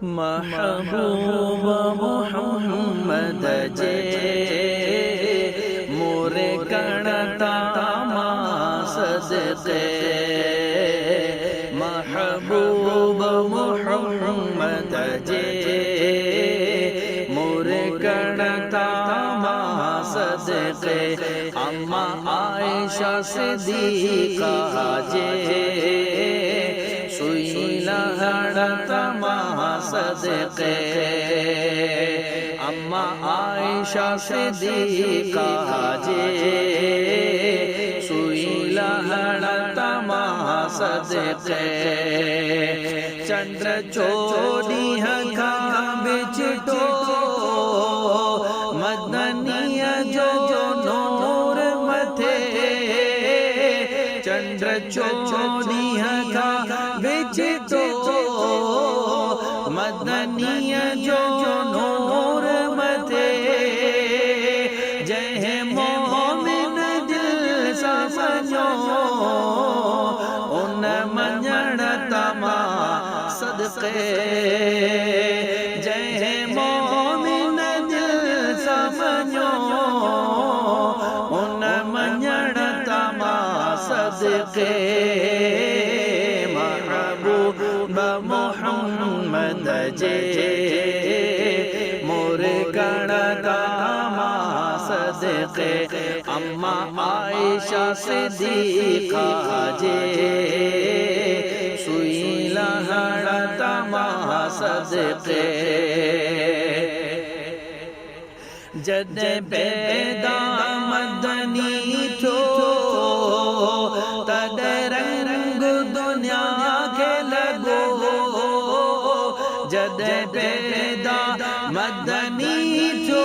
महबूब मोहम्मद जे मोरे कणता सदके महबूब मोहम्मद जे मोरे कणता सदके अम्मा आयशा सिद्दीक़ा जे सदके अम्मा आयशा सिद्दीक़ा जे सुई लहड़ता सदके चंद्र चोरी हका बिचटो मदनिया जो नूर मथे चंद्र चोरी हका बिचटो मदनिया जो नूर मथे जय मोमिन दिल समझो उन मञण तमा सदके जय मोमिन दिल समझो उन मञण तमा सदके महबूब मोहम्मद जे मोरे कणता सदके अम्मा आयशा सिद्दीक़ा जे सुई लहड़ता सदके जद पैदा मदनी थो तद रंग दुनिया के लगो जद पैदा मदनी थो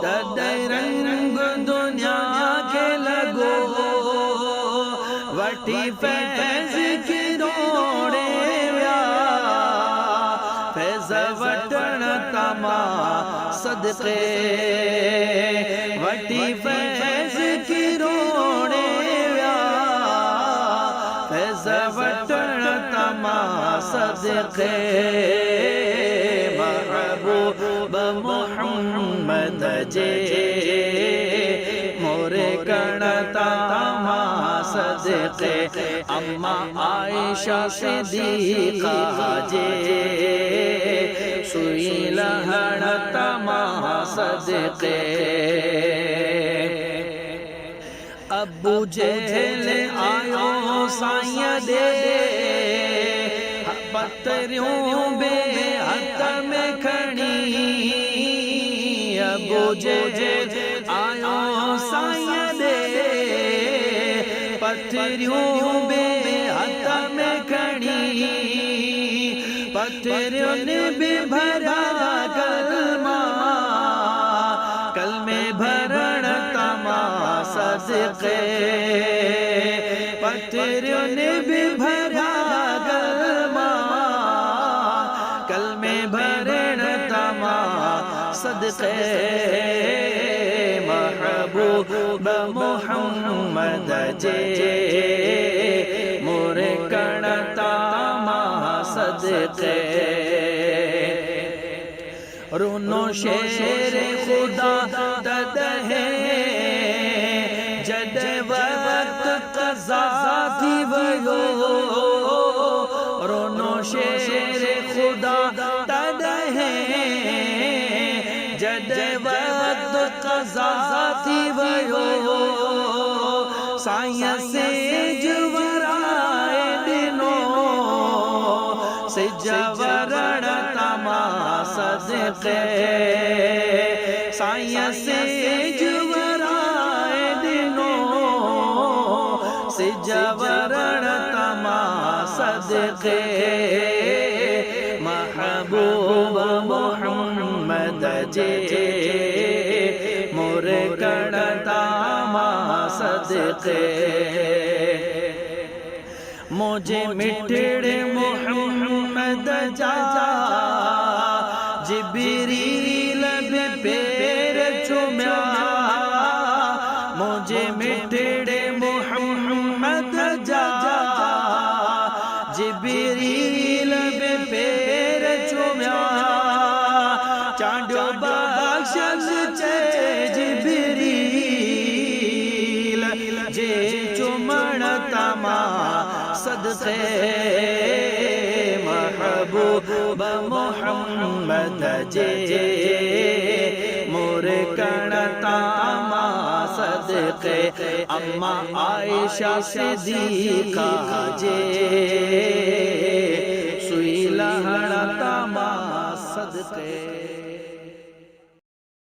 तद रंग दुनिया के लगो वटी फैज़ की रोड़े व्या फैज़ वटण तमा सदके वटी फैज़ की रोड़े व्या फैज़ वटण तमा सदके महबूब मोहम्मद जे मोरे कणता सदके अम्मा आयशा सिद्दीक़ा जे सुई लहड़ता सदके अबू जहल आयो साईं दे पत्थरियों बे हथ में खड़ी अबू जहल आयो साईं दे पत्थरियों बे हथ में खड़ी पत्थरियों ने भी भरा कलमे भरण तमा सदके पत्थरियों ने भी भरा कलमे भरण तमा सदके महबूब मोहम्मद जे मोरे कणता सदके रोनो शेर खुदा तद है जद वक्त क़ज़ा थी वयो रोनो शेर खुदा तद है जद वक्त क़ज़ा थी वयो साईं से जुवराए दिनो से जवरण तमा सदके साईं से जुवराए दिनो से जवरण तमा सदके महबूब मोहम्मद जे मोरे कणता सदके मुझे मिठड़े मोहम्मद जा जिब्रील बे पैर चुम्या मुझे मिठड़े मोहम्मद जा जिब्रील बे पैर चांडो बख्शस चे जिब्रील जे चुमण तमा सदके महबूब मोहम्मद जे मोरे कणतामा सदके अम्मा आयशा सिद्दीका जे सुई लहणतामा सदके।